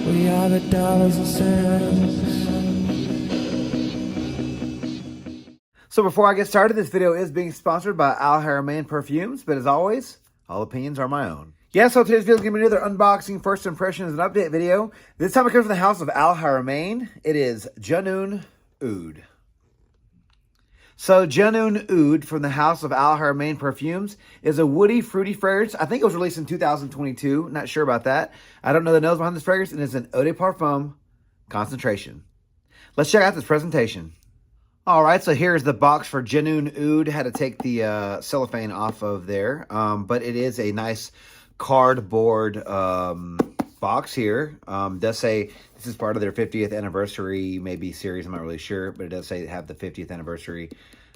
We are the dollars and cents. So before I get started, this video is being sponsored by HARAMAIN Perfumes, but as always, all opinions are my own. Yeah, so today's video is going to be another unboxing, first impressions, and update video. This time it comes from the house of HARAMAIN. It is Junoon Oud. So Junoon Oud from the house of HARAMAIN Perfumes is a woody, fruity fragrance. I think it was released in 2022. Not sure about that. I don't know the nose behind this fragrance, and it's an eau de parfum concentration. Let's check out this presentation. All right, so here's the box for Junoon Oud. Had to take the cellophane off of there, but it is a nice cardboard box here. Does say this is part of their 50th anniversary, maybe series. I'm not really sure, but it does say they have the 50th anniversary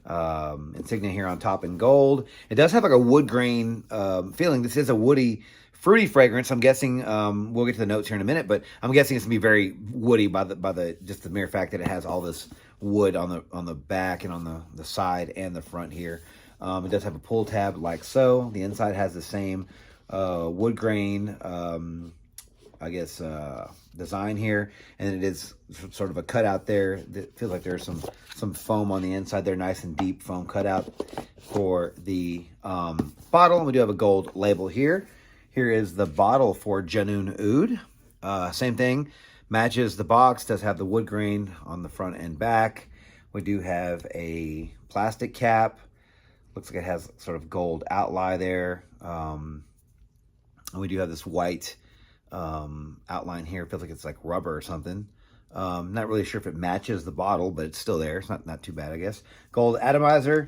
insignia here on top in gold. It does have like a wood grain feeling. This is a woody, fruity fragrance. I'm guessing we'll get to the notes here in a minute, but I'm guessing it's gonna be very woody by the just the mere fact that it has all this wood on the back and on the side and the front here. It does have a pull tab like so. The inside has the same wood grain, I guess, design here, and it is sort of a cutout there. It feels like there's some foam on the inside there, nice and deep foam cutout for the bottle. And we do have a gold label here. Here is the bottle for Junoon Oud. Same thing, matches the box, does have the wood grain on the front and back. We do have a plastic cap. Looks like it has sort of gold outline there. And we do have this white outline here. It feels like it's like rubber or something. Not really sure if it matches the bottle, but it's still there. It's not too bad, I guess. Gold atomizer.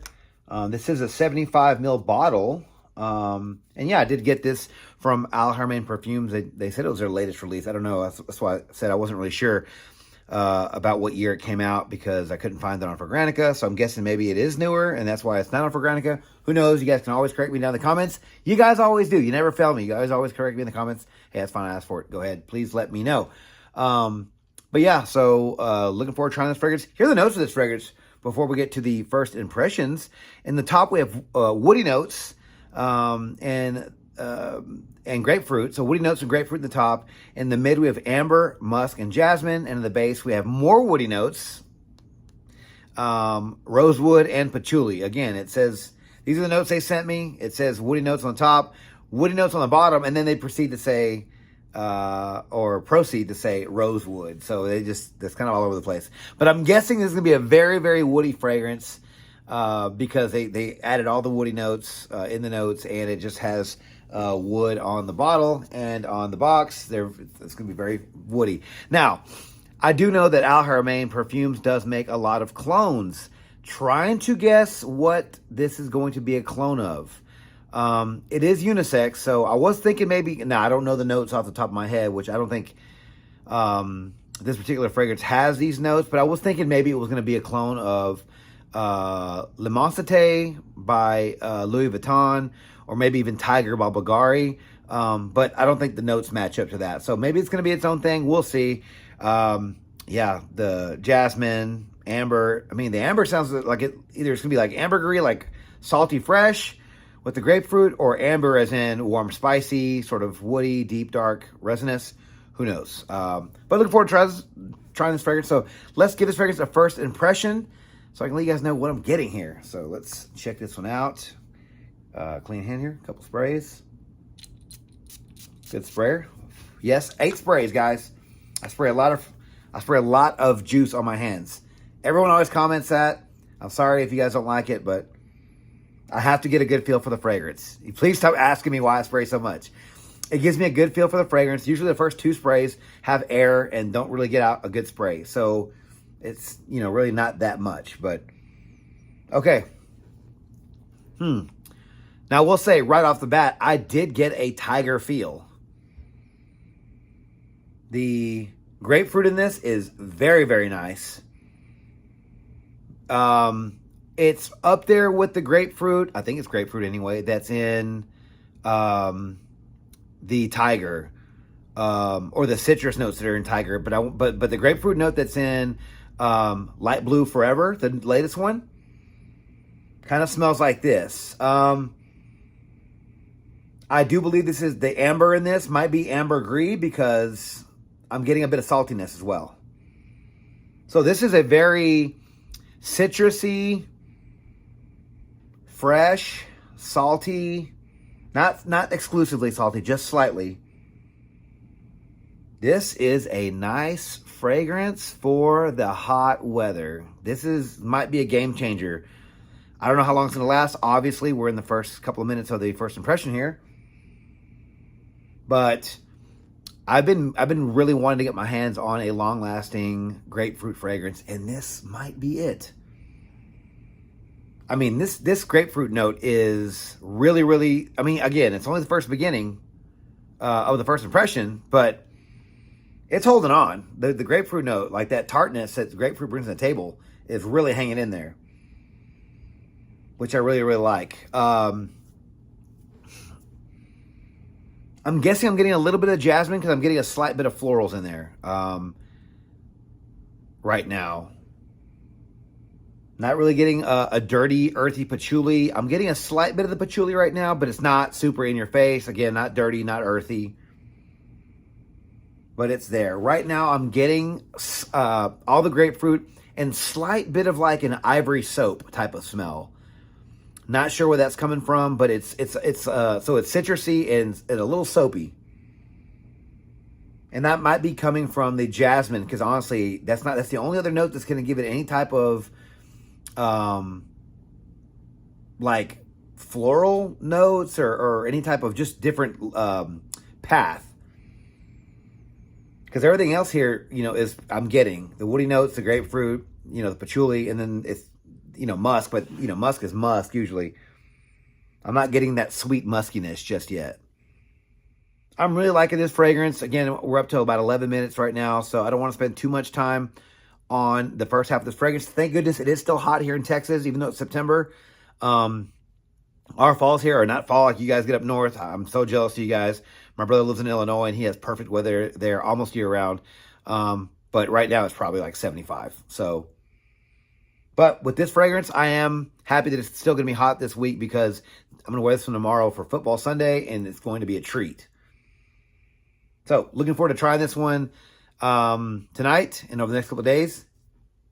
This is a 75 ml bottle. And yeah, I did get this from HARAMAIN Perfumes. They said it was their latest release. I don't know. That's why I said I wasn't really sure about what year it came out, because I couldn't find it on Fragrantica. So I'm guessing maybe it is newer, and that's why it's not on Fragrantica. Who knows? You guys can always correct me down in the comments. You guys always do. You never fail me. You guys always correct me in the comments. Hey, that's fine. I asked for it. Go ahead. Please let me know. But yeah, so looking forward to trying this fragrance. Here are the notes of this fragrance before we get to the first impressions. In the top, we have woody notes and grapefruit. So woody notes and grapefruit in the top. In the mid, we have amber, musk, and jasmine. And in the base, we have more woody notes, rosewood, and patchouli. Again, it says, these are the notes they sent me. It says woody notes on the top, woody notes on the bottom, and then they proceed to say, rosewood. So that's kind of all over the place. But I'm guessing this is going to be a very, very woody fragrance, because they added all the woody notes in the notes, and it just has wood on the bottle and on the box. It's going to be very woody. Now, I do know that HARAMAIN Perfumes does make a lot of clones. Trying to guess what this is going to be a clone of. It is unisex, so I was thinking maybe, now I don't know the notes off the top of my head, which I don't think this particular fragrance has these notes, but I was thinking maybe it was going to be a clone of L'Immensité by Louis Vuitton, or maybe even Tiger by Bulgari, but I don't think the notes match up to that. So maybe it's going to be its own thing. We'll see. Yeah, the jasmine, amber. I mean, the amber sounds like it either it's going to be like ambergris, like salty fresh with the grapefruit, or amber as in warm spicy, sort of woody, deep, dark, resinous. Who knows? But looking forward to trying this fragrance. So let's give this fragrance a first impression, so I can let you guys know what I'm getting here. So let's check this one out. Clean hand here, a couple sprays. Good sprayer. Yes, 8 sprays, guys. I spray a lot of juice on my hands. Everyone always comments that. I'm sorry if you guys don't like it, but I have to get a good feel for the fragrance. Please stop asking me why I spray so much. It gives me a good feel for the fragrance. Usually the first 2 sprays have air and don't really get out a good spray. So it's, really not that much, but okay. Now, we'll say right off the bat, I did get a Tiger feel. The grapefruit in this is very, very nice. It's up there with the grapefruit. I think it's grapefruit anyway. That's in the Tiger, or the citrus notes that are in Tiger. But the grapefruit note that's in Light Blue Forever, the latest one, kind of smells like this. I do believe this is the amber in this might be ambergris, because I'm getting a bit of saltiness as well. So this is a very citrusy, fresh, salty, not exclusively salty, just slightly. This is a nice fragrance for the hot weather. Might be a game changer. I don't know how long it's going to last. Obviously, we're in the first couple of minutes of the first impression here. But I've been really wanting to get my hands on a long-lasting grapefruit fragrance, and this might be it. I mean, this grapefruit note is really, really, I mean, again, it's only the first beginning of the first impression, but it's holding on. The grapefruit note, like that tartness that the grapefruit brings to the table, is really hanging in there, which I really, really like. I'm guessing I'm getting a little bit of jasmine because I'm getting a slight bit of florals in there right now. Not really getting a dirty, earthy patchouli. I'm getting a slight bit of the patchouli right now, but it's not super in your face. Again, not dirty, not earthy. But it's there. Right now, I'm getting all the grapefruit and slight bit of like an ivory soap type of smell. Not sure where that's coming from, but so it's citrusy and a little soapy. And that might be coming from the jasmine, because honestly, that's the only other note that's going to give it any type of like floral notes or any type of just different path. Because everything else here, is I'm getting the woody notes, the grapefruit, the patchouli, and then it's, musk, but, musk is musk usually. I'm not getting that sweet muskiness just yet. I'm really liking this fragrance. Again, we're up to about 11 minutes right now, so I don't want to spend too much time on the first half of this fragrance. Thank goodness it is still hot here in Texas, even though it's September. Our falls here are not fall like you guys get up north. I'm so jealous of you guys. My brother lives in Illinois, and he has perfect weather there almost year-round. But right now, it's probably like 75. But with this fragrance, I am happy that it's still going to be hot this week, because I'm going to wear this one tomorrow for football Sunday, and it's going to be a treat. So, looking forward to trying this one tonight and over the next couple of days.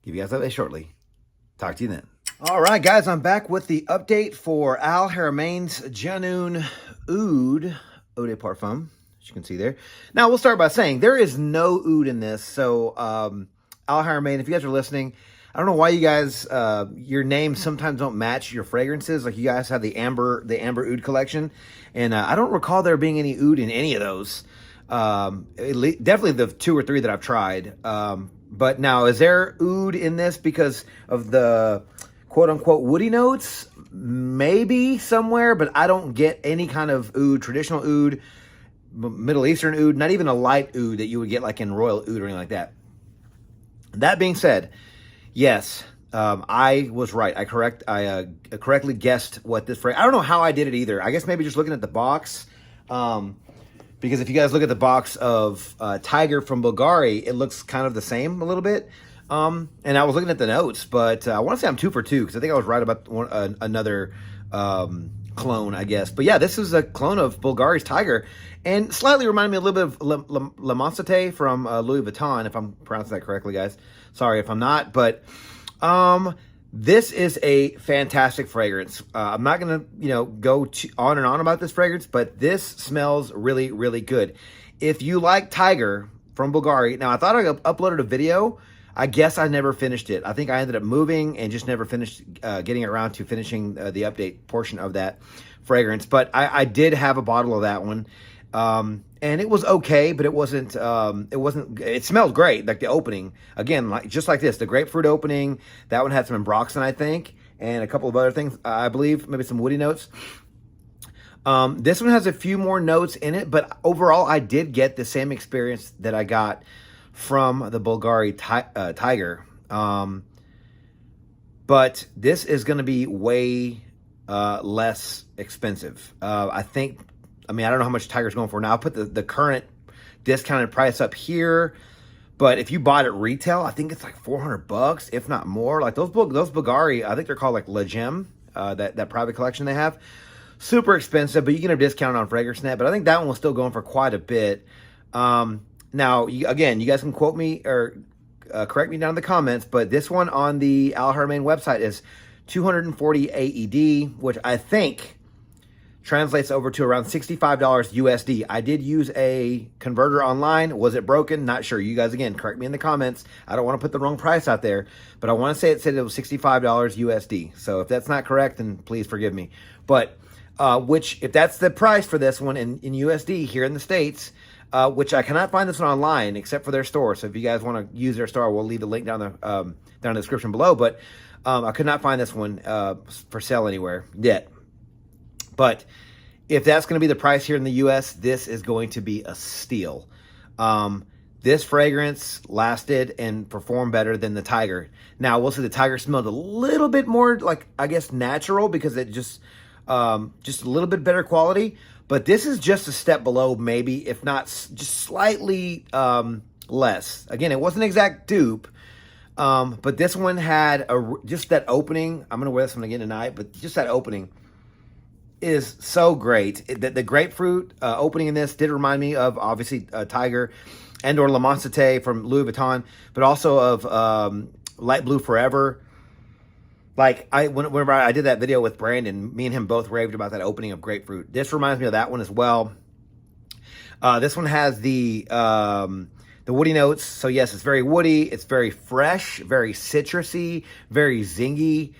Give you guys an update shortly. Talk to you then. All right, guys, I'm back with the update for Al Haramain's Junoon Oud Eau de Parfum, as you can see there. Now, we'll start by saying there is no oud in this. So, Al Haramain, if you guys are listening, I don't know why you guys, your names sometimes don't match your fragrances. Like, you guys have the Amber Oud collection, and I don't recall there being any oud in any of those. Definitely the 2 or 3 that I've tried. But now, is there oud in this because of the quote-unquote woody notes? Maybe somewhere, but I don't get any kind of oud, traditional oud, Middle Eastern oud, not even a light oud that you would get like in Royal Oud or anything like that. That being said, yes, I was right. I correctly guessed what this fragrance. I don't know how I did it either. I guess maybe just looking at the box. Because if you guys look at the box of Tiger from Bulgari, it looks kind of the same a little bit. And I was looking at the notes, but I want to say I'm 2 for 2, because I think I was right about another clone, I guess. But yeah, this is a clone of Bulgari's Tiger, and slightly reminded me a little bit of La Mansate from Louis Vuitton, if I'm pronouncing that correctly, guys. Sorry if I'm not, but this is a fantastic fragrance. I'm not going to, go on and on about this fragrance, but this smells really, really good. If you like Tiger from Bulgari, now I thought I uploaded a video. I guess I never finished it. I think I ended up moving and just never finished getting around to finishing the update portion of that fragrance. But I did have a bottle of that one. And it was okay, but it wasn't, it smelled great. Like the opening, again, just like this, the grapefruit opening, that one had some ambroxan, I think, and a couple of other things, I believe, maybe some woody notes. This one has a few more notes in it, but overall, I did get the same experience that I got from the Bulgari Tiger. But this is going to be way less expensive. I don't know how much Tiger's going for now. I'll put the current discounted price up here. But if you bought it retail, I think it's like $400, if not more. Like those Bulgari, I think they're called like La Gem, that private collection they have. Super expensive, but you can have discount on FragranceNet. But I think that one was still going for quite a bit. Now, again, you guys can quote me or correct me down in the comments, but this one on the Al Haramain website is 240 AED, which I think translates over to around $65 USD. I did use a converter online. Was it broken? Not sure. You guys, again, correct me in the comments. I don't want to put the wrong price out there, but I want to say it said it was $65 USD. So if that's not correct, then please forgive me. But if that's the price for this one in USD here in the States, which I cannot find this one online except for their store. So if you guys want to use their store, we'll leave the link down in the description below. But I could not find this one for sale anywhere yet. But if that's going to be the price here in the U.S., this is going to be a steal. This fragrance lasted and performed better than the Tiger. Now, we'll say the Tiger smelled a little bit more, like, I guess, natural because it just a little bit better quality. But this is just a step below, maybe, if not just slightly less. Again, it wasn't an exact dupe. But this one had just that opening. I'm going to wear this one again tonight, but just that opening is so great. The grapefruit opening in this did remind me of, obviously, Tiger and or La Monstete from Louis Vuitton, but also of Light Blue Forever. Like, whenever I did that video with Brandon, me and him both raved about that opening of grapefruit. This reminds me of that one as well. This one has the woody notes. So, yes, it's very woody. It's very fresh, very citrusy, very zingy.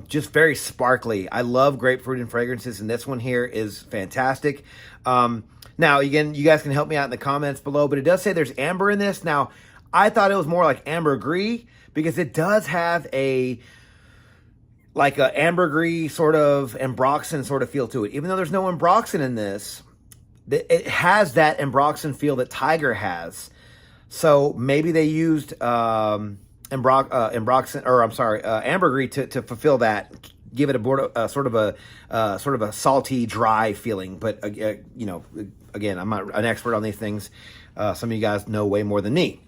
Just very sparkly. I love grapefruit and fragrances, and this one here is fantastic. Now, again, you guys can help me out in the comments below, but it does say there's amber in this. Now, I thought it was more like ambergris because it does have a ambergris sort of ambroxan sort of feel to it. Even though there's no ambroxan in this, it has that ambroxan feel that Tiger has. So maybe they used ambroxan, or I'm sorry, ambergris to fulfill that, give it a sort of a salty, dry feeling. But again, I'm not an expert on these things. Some of you guys know way more than me.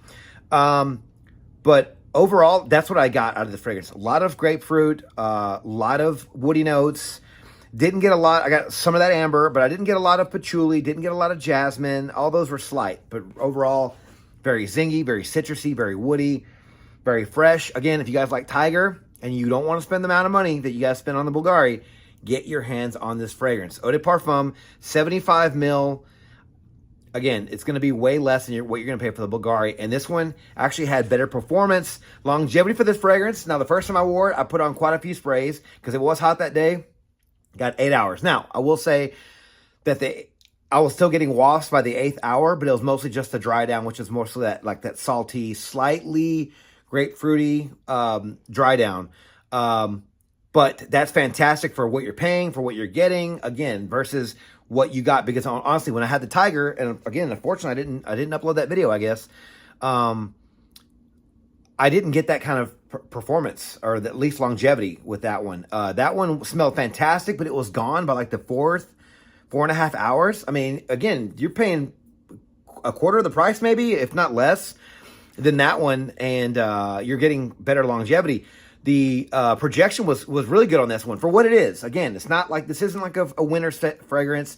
But overall, that's what I got out of the fragrance. A lot of grapefruit, a lot of woody notes. Didn't get a lot. I got some of that amber, but I didn't get a lot of patchouli. Didn't get a lot of jasmine. All those were slight, but overall, very zingy, very citrusy, very woody. Very fresh. Again, if you guys like Tiger and you don't want to spend the amount of money that you guys spend on the Bulgari, get your hands on this fragrance. Eau de Parfum, 75 mil. Again, it's going to be way less than what you're going to pay for the Bulgari. And this one actually had better performance, longevity for this fragrance. Now, the first time I wore it, I put on quite a few sprays because it was hot that day. Got 8 hours. Now, I will say that I was still getting wafts by the 8th hour, but it was mostly just the dry down, which is mostly that salty, slightly grapefruity dry down. But that's fantastic for what you're paying, for what you're getting, again, versus what you got. Because honestly, when I had the Tiger, and again, unfortunately, I didn't upload that video, I guess. I didn't get that kind of performance, or at least longevity with that one. That one smelled fantastic, but it was gone by like the 4.5 hours. I mean, again, you're paying a quarter of the price, maybe, if not less, than that one, and you're getting better longevity. The projection was really good on this one for what it is. Again, it's not like, this isn't like a winter fragrance.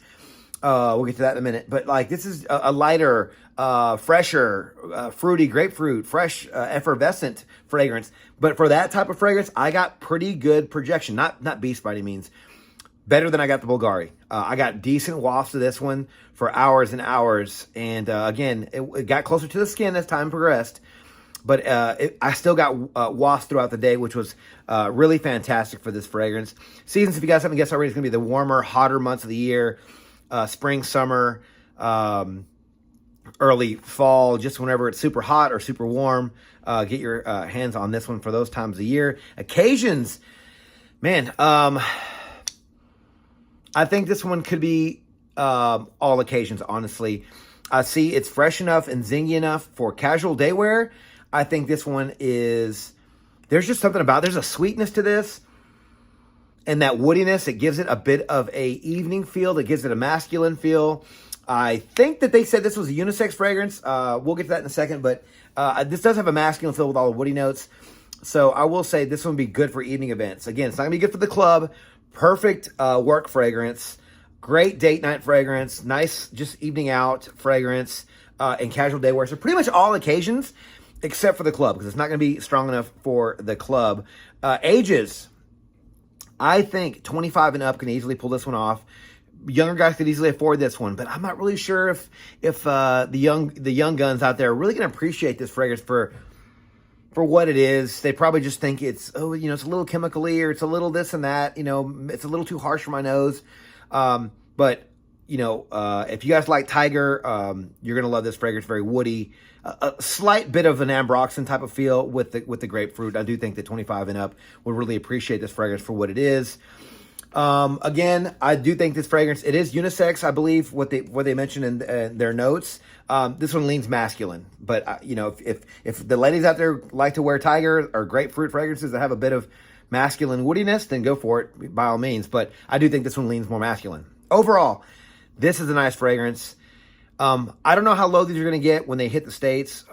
We'll get to that in a minute, but like this is a lighter, fresher, fruity grapefruit, fresh, effervescent fragrance. But for that type of fragrance, I got pretty good projection. Not beast by any means. Better than I got the Bulgari. I got decent wafts of this one for hours and hours. And again, it got closer to the skin as time progressed. But I still got wafts throughout the day, which was really fantastic for this fragrance. Seasons, if you guys haven't guessed already, is going to be the warmer, hotter months of the year. Spring, summer, early fall, just whenever it's super hot or super warm. Get your hands on this one for those times of year. Occasions, man, I think this one could be all occasions, honestly. I see it's fresh enough and zingy enough for casual day wear. I think this one is, there's just something about, there's a sweetness to this. And that woodiness, it gives it a bit of a evening feel. It gives it a masculine feel. I think that they said this was a unisex fragrance. We'll get to that in a second. But this does have a masculine feel with all the woody notes. So I will say this one would be good for evening events. Again, it's not going to be good for the club. Perfect work fragrance. Great date night fragrance. Nice just evening out fragrance. in casual day wear. So pretty much all occasions except for the club, because it's not going to be strong enough for the club. Ages, I think 25 and up can easily pull this one off. Younger guys could easily afford this one, but I'm not really sure if the young guns out there are really going to appreciate this fragrance for what it is. They probably just think it's, oh, you know, it's a little chemically, or it's a little this and that, you know, it's a little too harsh for my nose. But, you know, if you guys like Tiger, you're going to love this fragrance. Very woody, a slight bit of an ambroxan type of feel with the grapefruit. I do think that 25 and up would really appreciate this fragrance for what it is. Again, I do think this fragrance, it is unisex, I believe, what they mentioned in their notes. This one leans masculine, but you know, if the ladies out there like to wear Tiger or grapefruit fragrances that have a bit of masculine woodiness, then go for it by all means. But I do think this one leans more masculine. Overall, this is a nice fragrance. I don't know how low these are going to get when they hit the States.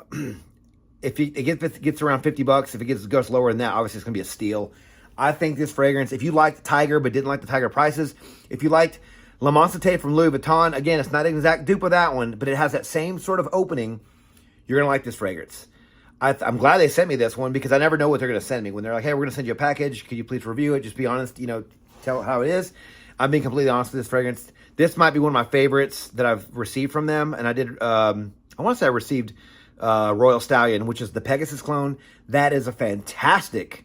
If it gets around $50, if it goes lower than that, obviously it's going to be a steal. I think this fragrance, if you liked Tiger but didn't like the Tiger prices, if you liked La Monsanté from Louis Vuitton, again, it's not an exact dupe of that one, but it has that same sort of opening, you're going to like this fragrance. I'm glad they sent me this one, because I never know what they're going to send me. When they're like, hey, we're going to send you a package, could you please review it? Just be honest, you know, tell how it is. I'm being completely honest with this fragrance. This might be one of my favorites that I've received from them, and I did, I want to say I received Royal Stallion, which is the Pegasus clone. That is a fantastic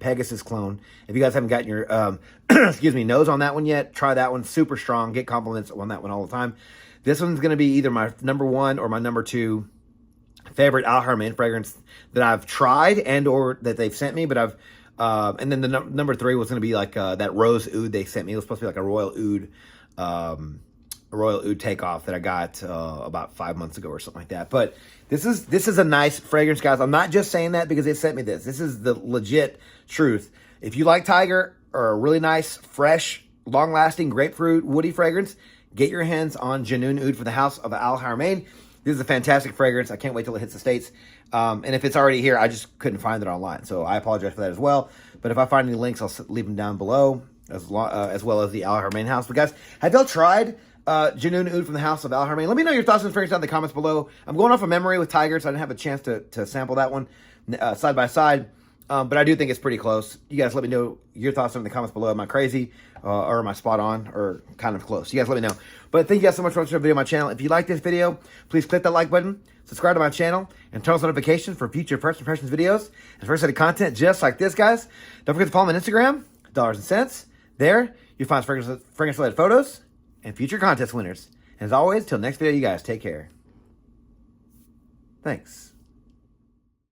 Pegasus clone. If you guys haven't gotten your excuse me, nose on that one yet, try that one. Super strong. Get compliments on that one all the time. This one's going to be either my number 1 or my number 2 favorite Al Haramain fragrance that I've tried and or that they've sent me. But I've and then the number 3 was going to be like that Rose Oud they sent me. It was supposed to be like a Royal Oud takeoff that I got about 5 months ago or something like that. But this is a nice fragrance, guys. I'm not just saying that because they sent me this. This is the legit truth. If you like Tiger or a really nice, fresh, long-lasting grapefruit, woody fragrance, get your hands on Junoon Oud for the House of Al Haramain. This is a fantastic fragrance. I can't wait till it hits the States. And if it's already here, I just couldn't find it online. So I apologize for that as well. But if I find any links, I'll leave them down below, as well as the Al Haramain house. But guys, have y'all tried Junoon Oud from the House of Al Haramain? Let me know your thoughts on this fragrance down in the comments below. I'm going off of memory with Tiger, so I didn't have a chance to sample that one side by side. But I do think it's pretty close. You guys let me know your thoughts in the comments below. Am I crazy? Or am I spot on? Or kind of close? You guys let me know. But thank you guys so much for watching the video on my channel. If you like this video, please click that like button, subscribe to my channel, and turn on notifications for future First Impressions videos and first set of content just like this, guys. Don't forget to follow me on Instagram, Dollars and Cents. There, you'll find fragrance-related photos and future contest winners. And as always, till next video, you guys take care. Thanks.